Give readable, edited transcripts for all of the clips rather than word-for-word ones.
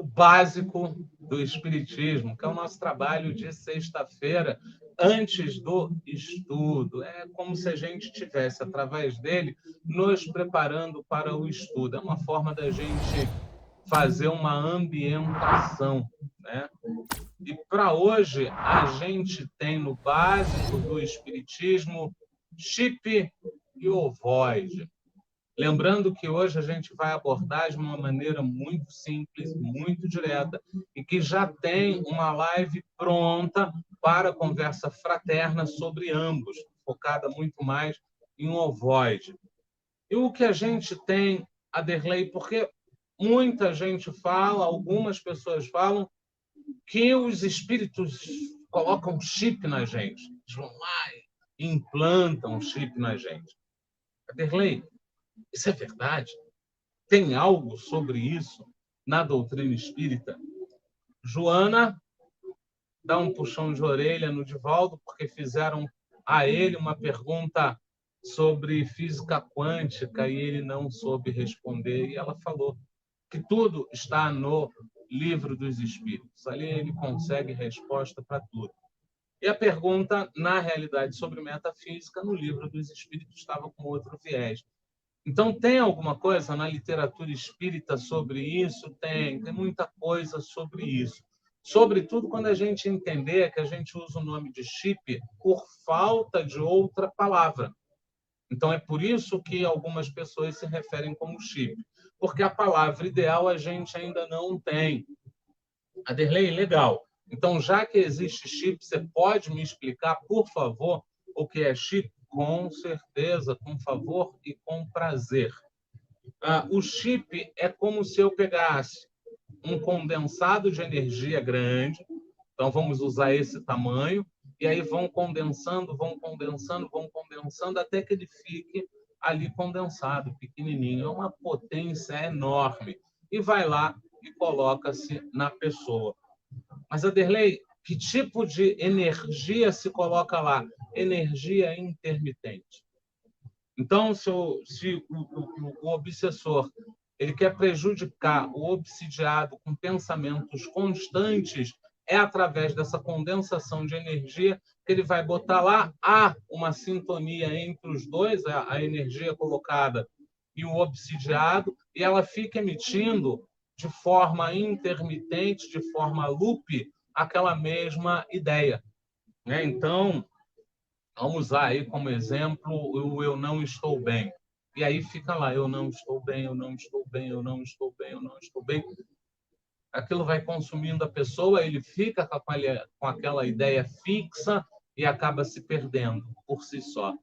o básico do Espiritismo, que é o nosso trabalho de sexta-feira, antes do estudo. É como se a gente estivesse, através dele, nos preparando para o estudo. É uma forma da gente fazer uma ambientação, né? E para hoje, a gente tem no básico do Espiritismo chip e ovoide. Lembrando que hoje a gente vai abordar de uma maneira muito simples, muito direta, e que já tem uma live pronta para conversa fraterna sobre ambos, focada muito mais em ovoide. E o que a gente tem, Aderlei, porque muita gente fala, algumas pessoas falam, que os espíritos colocam chip na gente. Eles vão lá e implantam chip na gente. Aderlei, isso é verdade? Tem algo sobre isso na doutrina espírita? Joana dá um puxão de orelha no Divaldo, porque fizeram a ele uma pergunta sobre física quântica e ele não soube responder. E ela falou que tudo está no livro dos Espíritos. Ali ele consegue resposta para tudo. E a pergunta, na realidade, sobre metafísica, no livro dos Espíritos, estava com outro viés. Então, tem alguma coisa na literatura espírita sobre isso? Tem muita coisa sobre isso. Sobretudo quando a gente entender que a gente usa o nome de chip por falta de outra palavra. Então, é por isso que algumas pessoas se referem como chip, porque a palavra ideal a gente ainda não tem. Aderlei, legal. Então, já que existe chip, você pode me explicar, por favor, o que é chip? Com certeza, com favor e com prazer. O chip é como se eu pegasse um condensado de energia grande, então vamos usar esse tamanho, e aí vão condensando, até que ele fique ali condensado, pequenininho. É uma potência enorme. E vai lá e coloca-se na pessoa. Mas, Aderlei, que tipo de energia se coloca lá? Energia intermitente. Então, se o obsessor ele quer prejudicar o obsidiado com pensamentos constantes, é através dessa condensação de energia que ele vai botar lá. Há uma sintonia entre os dois, a energia colocada e o obsidiado, e ela fica emitindo de forma intermitente, de forma loop, aquela mesma ideia. Né? Então, vamos usar aí como exemplo o eu não estou bem. E aí fica lá, eu não estou bem, eu não estou bem, eu não estou bem, eu não estou bem. Aquilo vai consumindo a pessoa, ele fica com aquela ideia fixa e acaba se perdendo por si só.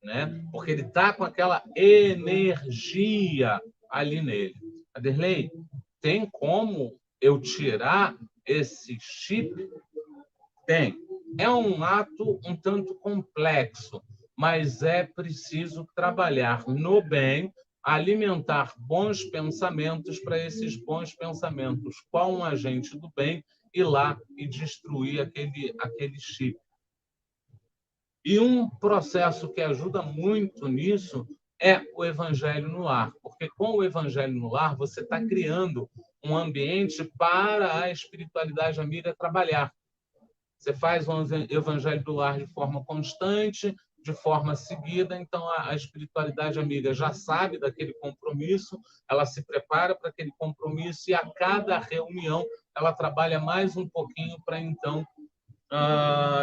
Né? Porque ele está com aquela energia ali nele. Aderlei, tem como eu tirar esse chip? Tem. É um ato um tanto complexo, mas é preciso trabalhar no bem, alimentar bons pensamentos para esses bons pensamentos, com um agente do bem, ir lá e destruir aquele chip. E um processo que ajuda muito nisso é o Evangelho no Lar, porque com o Evangelho no Lar você está criando um ambiente para a espiritualidade amiga trabalhar. Você faz o Evangelho do Lar de forma constante, de forma seguida, então a espiritualidade amiga já sabe daquele compromisso, ela se prepara para aquele compromisso e a cada reunião ela trabalha mais um pouquinho para então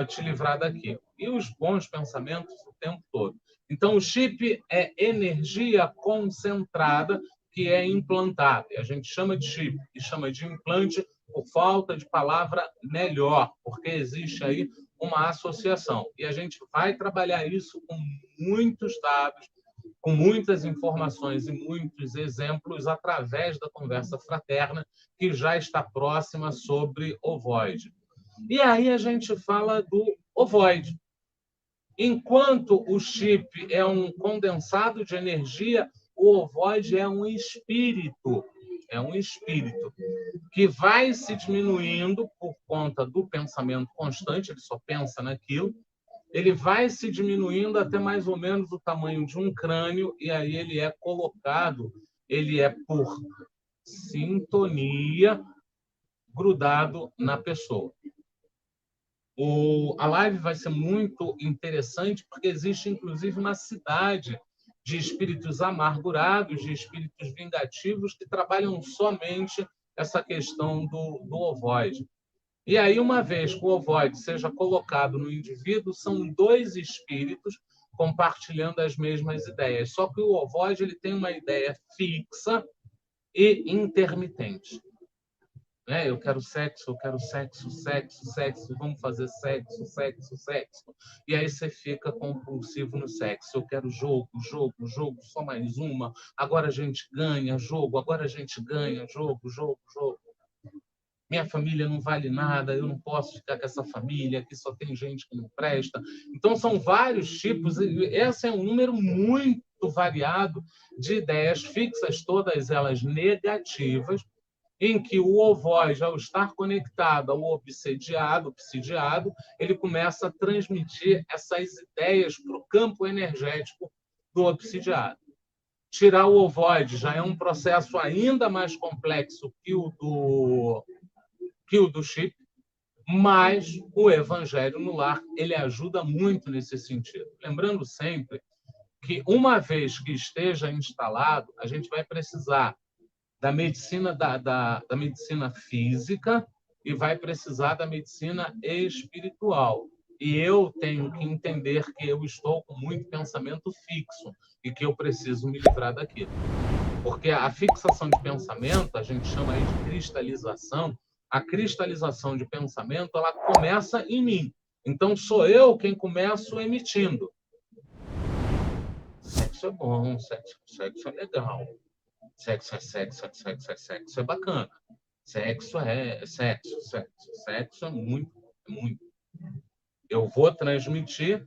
te livrar daquilo. E os bons pensamentos o tempo todo. Então, o chip é energia concentrada que é implantada. A gente chama de chip e chama de implante por falta de palavra melhor, porque existe aí uma associação. E a gente vai trabalhar isso com muitos dados, com muitas informações e muitos exemplos através da conversa fraterna que já está próxima sobre ovoide. E aí a gente fala do ovoide. Enquanto o chip é um condensado de energia, o ovoide é um espírito. É um espírito que vai se diminuindo por conta do pensamento constante, ele só pensa naquilo, ele vai se diminuindo até mais ou menos o tamanho de um crânio, e aí ele é colocado, ele é por sintonia, grudado na pessoa. A live vai ser muito interessante, porque existe, inclusive, uma cidade de espíritos amargurados, de espíritos vingativos, que trabalham somente essa questão do ovoide. E aí, uma vez que o ovoide seja colocado no indivíduo, são dois espíritos compartilhando as mesmas ideias. Só que o ovoide ele tem uma ideia fixa e intermitente. Eu quero sexo, sexo, vamos fazer sexo, sexo, sexo. E aí você fica compulsivo no sexo. Eu quero jogo, jogo, jogo, só mais uma. Agora a gente ganha jogo, agora a gente ganha jogo, jogo, jogo. Minha família não vale nada, eu não posso ficar com essa família, aqui só tem gente que não presta. Então, são vários tipos, esse é um número muito variado de ideias fixas, todas elas negativas, em que o ovoide, ao estar conectado ao obsidiado, ele começa a transmitir essas ideias para o campo energético do obsidiado. Tirar o ovoide já é um processo ainda mais complexo que o do chip, mas o evangelho no lar ele ajuda muito nesse sentido. Lembrando sempre que, uma vez que esteja instalado, a gente vai precisar da medicina da medicina física e vai precisar da medicina espiritual. E eu tenho que entender que eu estou com muito pensamento fixo e que eu preciso me livrar daquilo. Porque a fixação de pensamento, a gente chama aí de cristalização, a cristalização de pensamento, ela começa em mim. Então, sou eu quem começo emitindo. Sexo é bom, sexo é legal. Sexo é sexo, sexo é sexo, é bacana. Sexo é sexo, sexo é muito, é muito. Eu vou transmitir,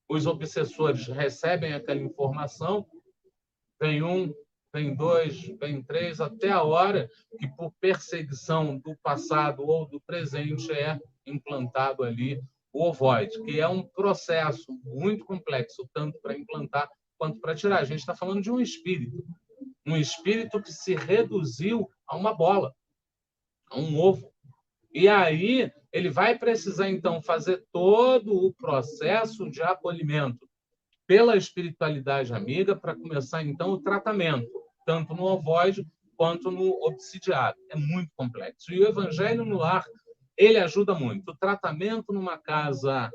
os obsessores recebem aquela informação, vem um, vem dois, vem três, até a hora que, por perseguição do passado ou do presente, é implantado ali o ovoide, que é um processo muito complexo, tanto para implantar quanto para tirar. A gente está falando de um espírito que se reduziu a uma bola, a um ovo. E aí ele vai precisar, então, fazer todo o processo de acolhimento pela espiritualidade amiga para começar, então, o tratamento, tanto no ovoide quanto no obsidiado. É muito complexo. E o evangelho no lar, ele ajuda muito. O tratamento numa casa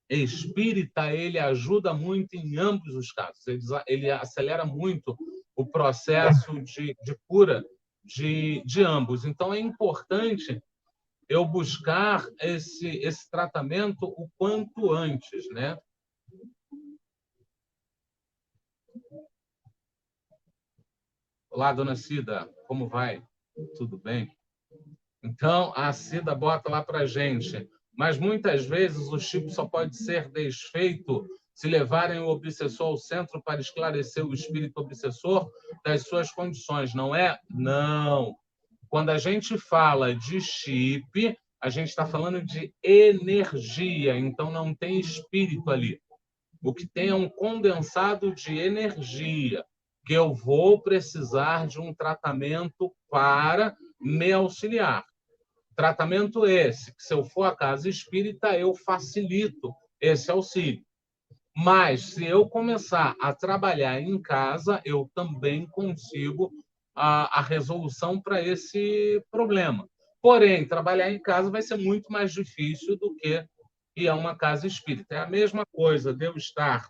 espírita, ele ajuda muito em ambos os casos. Ele acelera muito o processo de cura de ambos. Então, é importante eu buscar esse tratamento o quanto antes, né? Olá, dona Cida, como vai? Tudo bem? Então, a Cida bota lá para a gente. Mas muitas vezes o chip só pode ser desfeito se levarem o obsessor ao centro para esclarecer o espírito obsessor das suas condições, não é? Não. Quando a gente fala de chip, a gente está falando de energia, então não tem espírito ali. O que tem é um condensado de energia, que eu vou precisar de um tratamento para me auxiliar. Tratamento esse, que se eu for à casa espírita, eu facilito esse auxílio. Mas, se eu começar a trabalhar em casa, eu também consigo a resolução para esse problema. Porém, trabalhar em casa vai ser muito mais difícil do que ir a uma casa espírita. É a mesma coisa de eu estar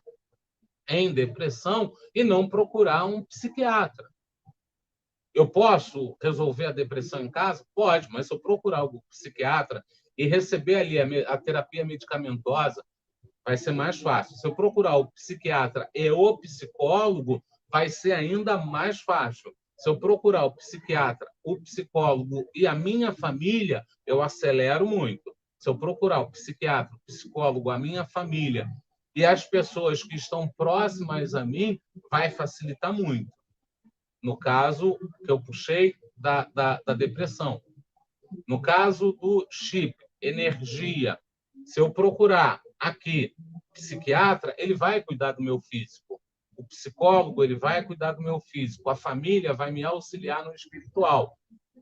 em depressão e não procurar um psiquiatra. Eu posso resolver a depressão em casa? Pode, mas se eu procurar o psiquiatra e receber ali a terapia medicamentosa, vai ser mais fácil. Se eu procurar o psiquiatra e o psicólogo, vai ser ainda mais fácil. Se eu procurar o psiquiatra, o psicólogo e a minha família, eu acelero muito. Se eu procurar o psiquiatra, o psicólogo, a minha família e as pessoas que estão próximas a mim, vai facilitar muito. No caso que eu puxei da depressão. No caso do chip, energia, se eu procurar aqui psiquiatra, ele vai cuidar do meu físico. O psicólogo, ele vai cuidar do meu físico. A família vai me auxiliar no espiritual.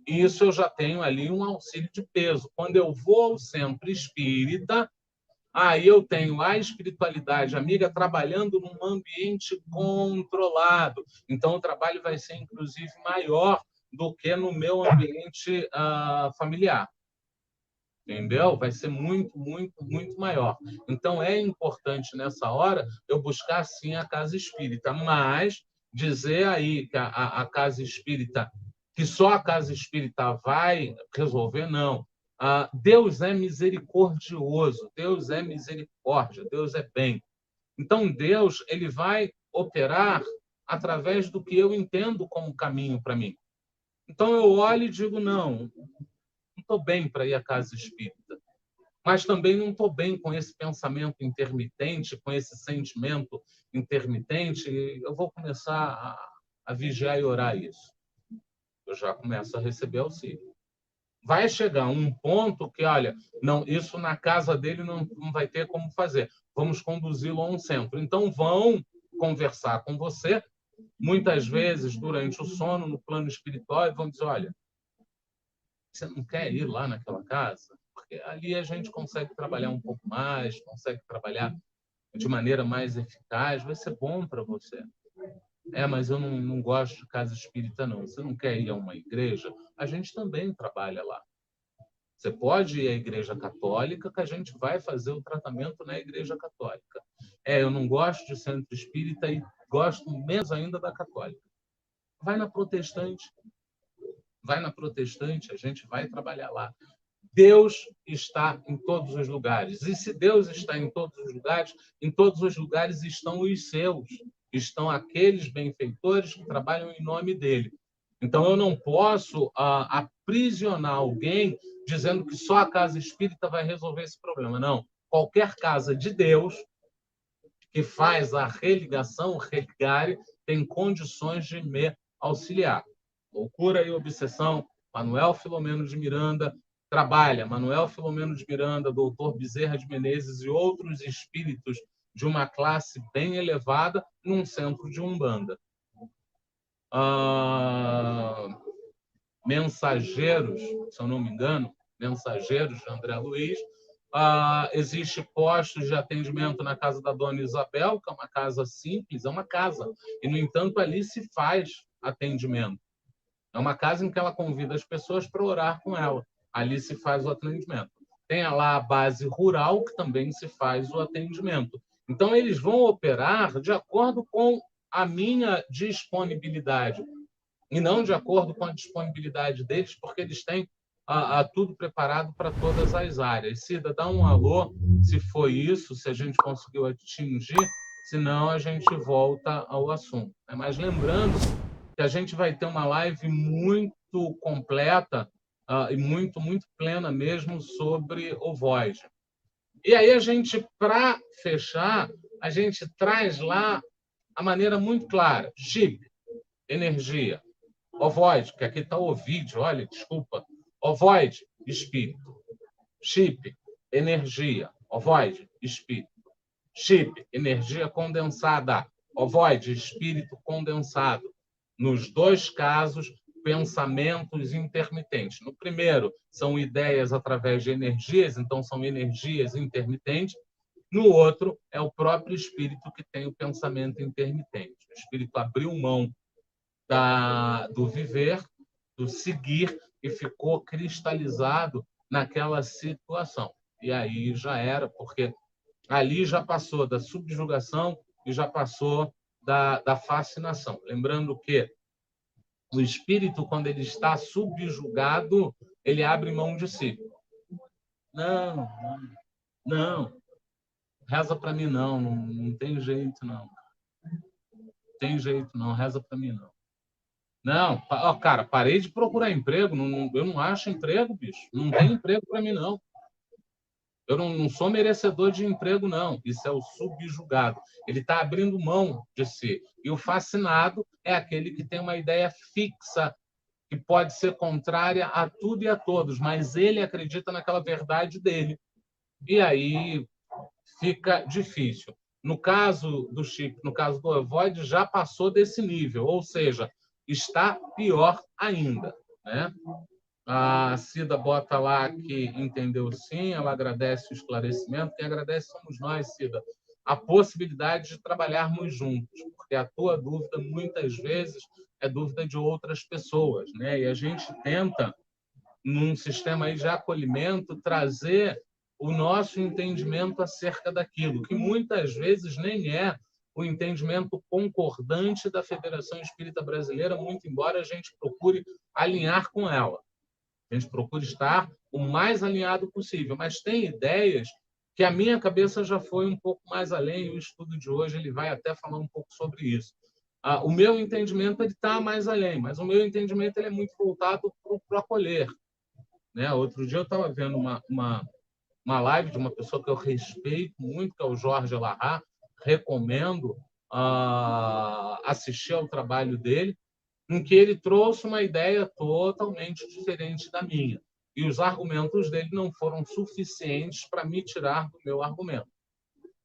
isso eu já tenho ali um auxílio de peso. Quando eu vou ao centro espírita, aí eu tenho a espiritualidade amiga trabalhando num ambiente controlado. Então, o trabalho vai ser, inclusive, maior do que no meu ambiente familiar. Entendeu? Vai ser muito, muito, muito maior. Então, é importante, nessa hora, eu buscar, sim, a casa espírita. Mas dizer aí que a casa espírita, que só a casa espírita vai resolver, não. Deus é misericordioso, Deus é misericórdia, Deus é bem. Então, Deus ele vai operar através do que eu entendo como caminho para mim. Então, eu olho e digo, não estou bem para ir à casa espírita, mas também não estou bem com esse pensamento intermitente, com esse sentimento intermitente. Eu vou começar a vigiar e orar isso. Eu já começo a receber auxílio. Vai chegar um ponto que, olha, não, isso na casa dele não vai ter como fazer. Vamos conduzi-lo a um centro. Então, vão conversar com você, muitas vezes durante o sono, no plano espiritual, e vão dizer, olha, você não quer ir lá naquela casa? Porque ali a gente consegue trabalhar um pouco mais, consegue trabalhar de maneira mais eficaz, vai ser bom para você. Mas eu não gosto de casa espírita, não. Você não quer ir a uma igreja? A gente também trabalha lá. Você pode ir à igreja católica, que a gente vai fazer o tratamento na igreja católica. Eu não gosto de centro espírita e gosto menos ainda da católica. Vai na protestante. Vai na protestante, a gente vai trabalhar lá. Deus está em todos os lugares. E se Deus está em todos os lugares estão os seus. Estão aqueles benfeitores que trabalham em nome dele. Então, eu não posso aprisionar alguém dizendo que só a casa espírita vai resolver esse problema. Não. Qualquer casa de Deus que faz a religação, o religare, tem condições de me auxiliar. Loucura e obsessão, Manuel Filomeno de Miranda trabalha. Manuel Filomeno de Miranda, doutor Bezerra de Menezes e outros espíritos de uma classe bem elevada num centro de Umbanda. Mensageiros, se eu não me engano, Mensageiros de André Luiz. Existe postos de atendimento na casa da Dona Isabel, que é uma casa simples, é uma casa. E, no entanto, ali se faz atendimento. É uma casa em que ela convida as pessoas para orar com ela. Ali se faz o atendimento. Tem lá a base rural, que também se faz o atendimento. Então, eles vão operar de acordo com a minha disponibilidade e não de acordo com a disponibilidade deles, porque eles têm tudo preparado para todas as áreas. Cida, dá um alô, se foi isso, se a gente conseguiu atingir, senão a gente volta ao assunto. Mas lembrando que a gente vai ter uma live muito completa e muito, muito plena mesmo sobre o Void. E aí a gente, para fechar, a gente traz lá a maneira muito clara. Chip, energia. Ovoide, que aqui está o vídeo, olha, desculpa. Ovoide, espírito. Chip, energia. Ovoide, espírito. Chip, energia condensada. Ovoide, espírito condensado. Nos dois casos, pensamentos intermitentes. No primeiro, são ideias através de energias, então são energias intermitentes. No outro, é o próprio espírito que tem o pensamento intermitente. O espírito abriu mão do viver, do seguir, e ficou cristalizado naquela situação. E aí já era, porque ali já passou da subjugação e já passou da fascinação. Lembrando que o espírito, quando ele está subjugado, ele abre mão de si. Não, não. Reza para mim, não tem jeito, não. Tem jeito, não. Reza para mim, não. Não, cara, parei de procurar emprego. Eu não acho emprego, bicho. Não tem emprego para mim, não. Eu não sou merecedor de emprego, não. Isso é o subjugado. Ele está abrindo mão de si. E o fascinado é aquele que tem uma ideia fixa, que pode ser contrária a tudo e a todos, mas ele acredita naquela verdade dele. E aí fica difícil. No caso do Chip, no caso do Ovoide, já passou desse nível, ou seja, está pior ainda, né? A Cida bota lá que entendeu sim, ela agradece o esclarecimento. Quem agradece somos nós, Cida. A possibilidade de trabalharmos juntos, porque a tua dúvida, muitas vezes, é dúvida de outras pessoas, né? E a gente tenta, num sistema aí de acolhimento, trazer o nosso entendimento acerca daquilo, que muitas vezes nem é o entendimento concordante da Federação Espírita Brasileira, muito embora a gente procure alinhar com ela. A gente procura estar o mais alinhado possível, mas tem ideias que a minha cabeça já foi um pouco mais além, e o estudo de hoje ele vai até falar um pouco sobre isso. O meu entendimento ele está mais além, mas o meu entendimento ele é muito voltado para o acolher. Né? Outro dia eu estava vendo uma live de uma pessoa que eu respeito muito, que é o Jorge Alahá, recomendo assistir ao trabalho dele, em que ele trouxe uma ideia totalmente diferente da minha. E os argumentos dele não foram suficientes para me tirar do meu argumento.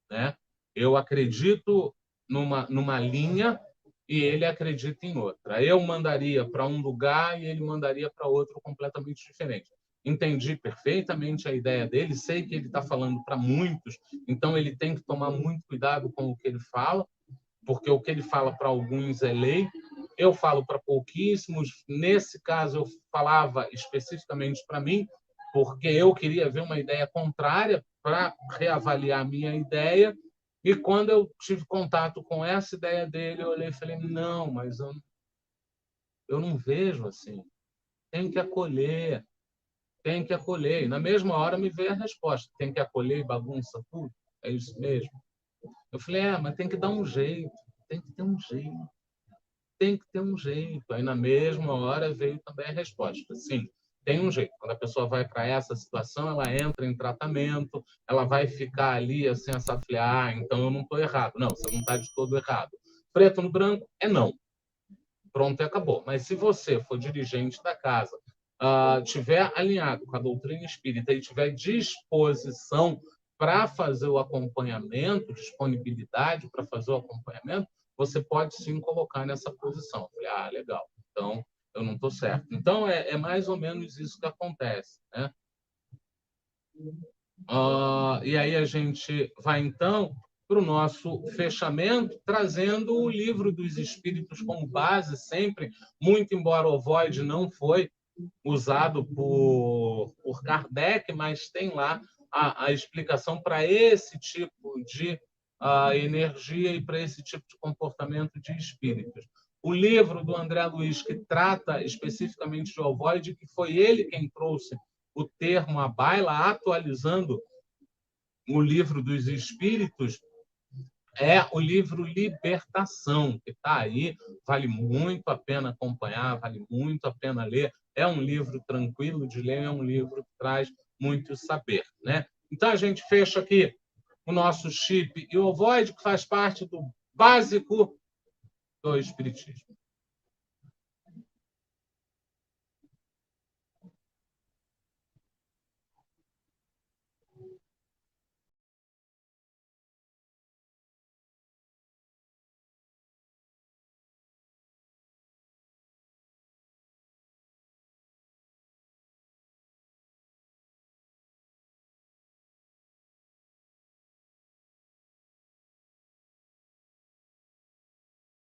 Né? Eu acredito numa linha e ele acredita em outra. Eu mandaria para um lugar e ele mandaria para outro completamente diferente. Entendi perfeitamente a ideia dele, sei que ele está falando para muitos, então ele tem que tomar muito cuidado com o que ele fala, porque o que ele fala para alguns é lei. Eu falo para pouquíssimos. Nesse caso, eu falava especificamente para mim, porque eu queria ver uma ideia contrária para reavaliar a minha ideia. E quando eu tive contato com essa ideia dele, eu olhei e falei: não, mas eu não vejo assim. Tem que acolher, tem que acolher. E na mesma hora me veio a resposta: tem que acolher e bagunça tudo? É isso mesmo? Eu falei: mas tem que dar um jeito, tem que ter um jeito. Tem que ter um jeito. Aí, na mesma hora, veio também a resposta. Sim, tem um jeito. Quando a pessoa vai para essa situação, ela entra em tratamento, ela vai ficar ali assim, essa então eu não estou errado. Não, você não está de todo errado. Preto no branco é não. Pronto e acabou. Mas se você for dirigente da casa, tiver alinhado com a doutrina espírita e tiver disposição para fazer o acompanhamento, disponibilidade para fazer o acompanhamento, você pode sim colocar nessa posição. Eu falei, legal. Então, eu não estou certo. Então, é mais ou menos isso que acontece. Né? E aí a gente vai, então, para o nosso fechamento, trazendo o Livro dos Espíritos como base, sempre, muito embora o Void não foi usado por Kardec, mas tem lá a explicação para esse tipo de energia e para esse tipo de comportamento de espíritos. O livro do André Luiz, que trata especificamente de ovoide, que foi ele quem trouxe o termo à baila, atualizando o livro dos espíritos, é o livro Libertação, que está aí, vale muito a pena acompanhar, vale muito a pena ler. É um livro tranquilo de ler, é um livro que traz muito saber. Né? Então, a gente fecha aqui o nosso chip e o ovoide, que faz parte do básico do Espiritismo.